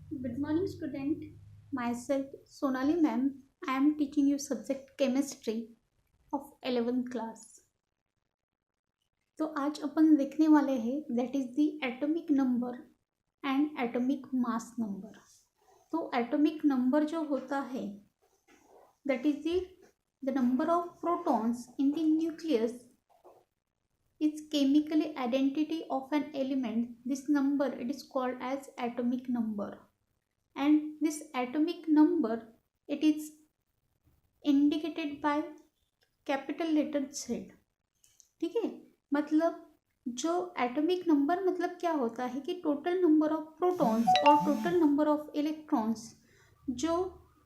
Good morning, student. Myself, Sonali ma'am. I am teaching you subject chemistry of 11th class. तो आज अपन देखने वाले हैं that is the atomic number and atomic mass number. तो atomic number जो होता है that is the number of protons in the nucleus is chemically identity of an element. This number it is called as atomic number. And this atomic number it is indicated by capital letter Z. ठीक है, मतलब जो atomic number मतलब क्या होता है कि total number of protons और टोटल नंबर ऑफ इलेक्ट्रॉन्स जो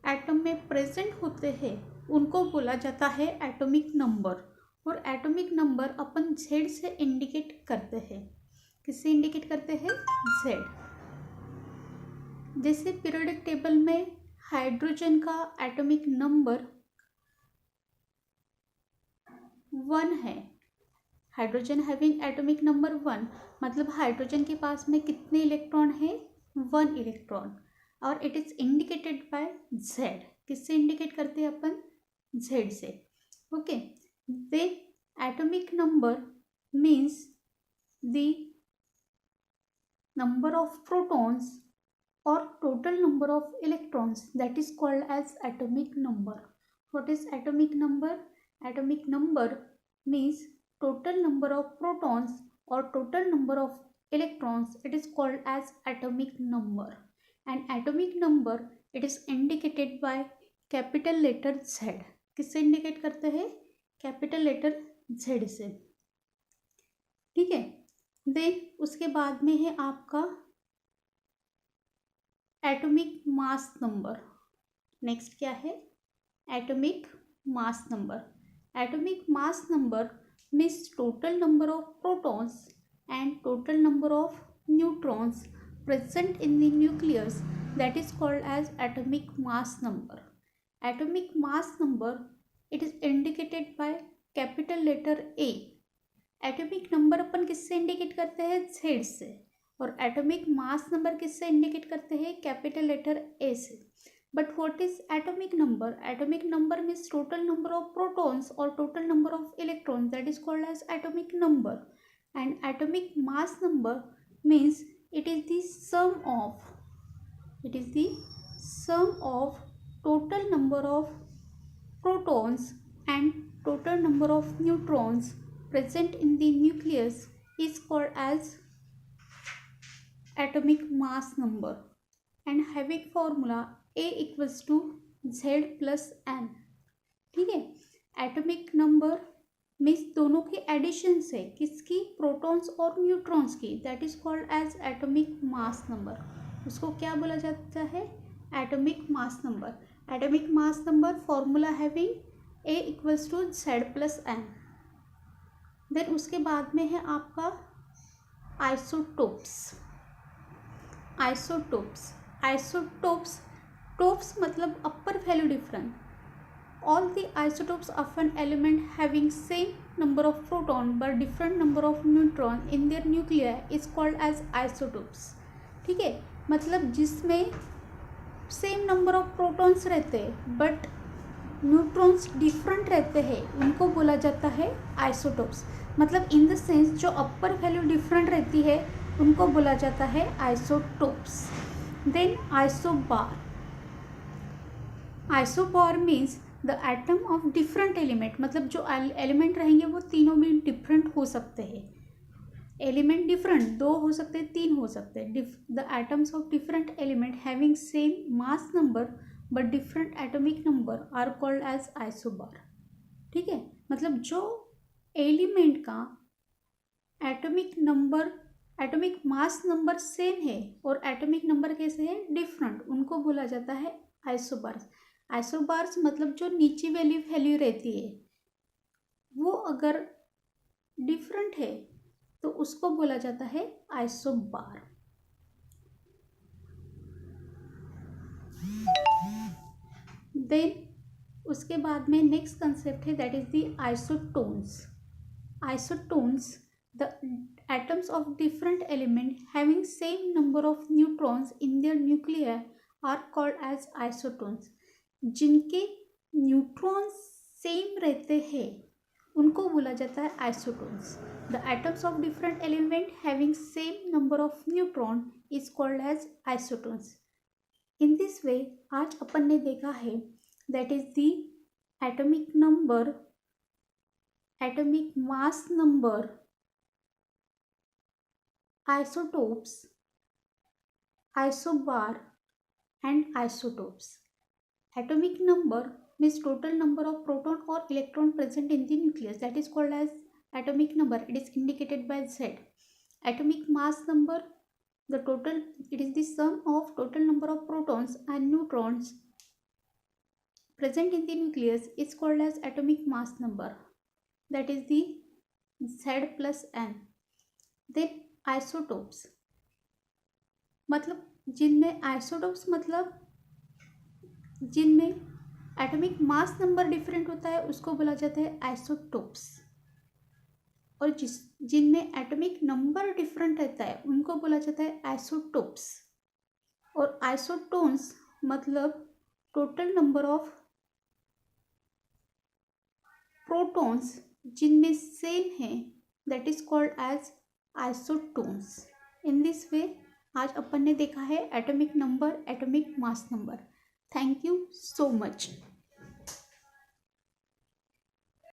एटम में प्रेजेंट होते हैं उनको बोला जाता है एटॉमिक नंबर. और एटॉमिक नंबर अपन Z से इंडिकेट करते हैं. किससे इंडिकेट करते हैं? Z. जैसे पीरियोडिक टेबल में हाइड्रोजन का एटॉमिक नंबर 1 है. हाइड्रोजन हैविंग एटॉमिक नंबर 1 मतलब हाइड्रोजन के पास में कितने इलेक्ट्रॉन है? 1 इलेक्ट्रॉन. और it is indicated bye Z. किससे इंडिकेट करते हैं अपन? Z से. Okay. The atomic number means the number of protons or total number of electrons that is called as atomic number. What is atomic number? Atomic number means total number of protons or total number of electrons. It is called as atomic number. And atomic number it is indicated by capital letter Z. किससे indicate करते हैं? Capital letter Z से. ठीक है. Then उसके बाद में है आपका एटॉमिक मास नंबर. नेक्स्ट क्या है? Atomic mass number. Atomic mass number means total number of protons and total number of neutrons present in the nucleus that is called as atomic mass number. Atomic mass number it is indicated by capital letter A. Atomic number अपन किससे indicate करते हैं? Z से. और atomic mass number किससे indicate करते हैं? Capital letter A से. But what is atomic number? Atomic number means total number of protons और total number of electrons that is called as atomic number. And atomic mass number means it is the sum of total number of protons and total number of neutrons present in the nucleus is called as atomic mass number and having formula A equals to Z plus N. ठीक है. Atomic number means दोनों की addition से किसकी? Protons और neutrons की. That is called as atomic mass number. उसको क्या बोला जाता है? Atomic mass number. Atomic mass number formula having A equals to Z plus N. Then उसके बाद में है आपका आइसोटोप्स. टोप्स मतलब upper value different. All the isotopes of an element having same number of proton but different number of neutron in their nuclei is called as isotopes. ठीक है, मतलब जिसमें सेम नंबर ऑफ प्रोटॉन्स रहते हैं but neutrons different रहते हैं उनको बोला जाता है आइसोटोप्स. मतलब इन द सेंस जो अपर वैल्यू डिफरेंट रहती है उनको बोला जाता है isotopes. Then isobar means the atom of different element. मतलब जो एलिमेंट रहेंगे वो तीनों भी डिफरेंट हो सकते हैं. एलिमेंट डिफरेंट 2 हो सकते हैं, 3 हो सकते हैं. The atoms of different element having same mass number but different atomic number are called as isobar. ठीक है, मतलब जो एलिमेंट का एटॉमिक मास नंबर सेम है और एटॉमिक नंबर कैसे है? डिफरेंट. उनको बोला जाता है आइसोबार्स. आइसोबार्स मतलब जो नीचे वैल्यू रहती है वो अगर डिफरेंट है तो उसको बोला जाता है आइसोबार. देन उसके बाद में नेक्स्ट कंसेप्ट है that is the isotones. The atoms of different element having same number of neutrons in their nuclei are called as isotones. जिनके न्यूट्रॉन्स सेम रहते हैं उनको बोला जाता है isotones. The atoms of different element having same number of neutron is called as isotones. In this way आज अपन ने देखा है that is the atomic number, atomic mass number, isotopes, isobar and isotopes. Atomic number means total number of proton or electron present in the nucleus, that is called as atomic number. It is indicated by Z. Atomic mass number, the total, it is the sum of total number of protons and neutrons present in the nucleus is called as atomic mass number, that is the Z plus N. Then isotopes मतलब जिनमें atomic mass number different होता है उसको बोला जाता है isotopes. और जिनमें एटॉमिक नंबर डिफरेंट रहता है उनको बोला जाता है आइसोटोप्स. और आइसोटोन्स मतलब टोटल नंबर ऑफ प्रोटॉन्स जिनमें सेम है, that is called as isotones. In this way आज अपन ने देखा है atomic number, atomic mass number. Thank you so much.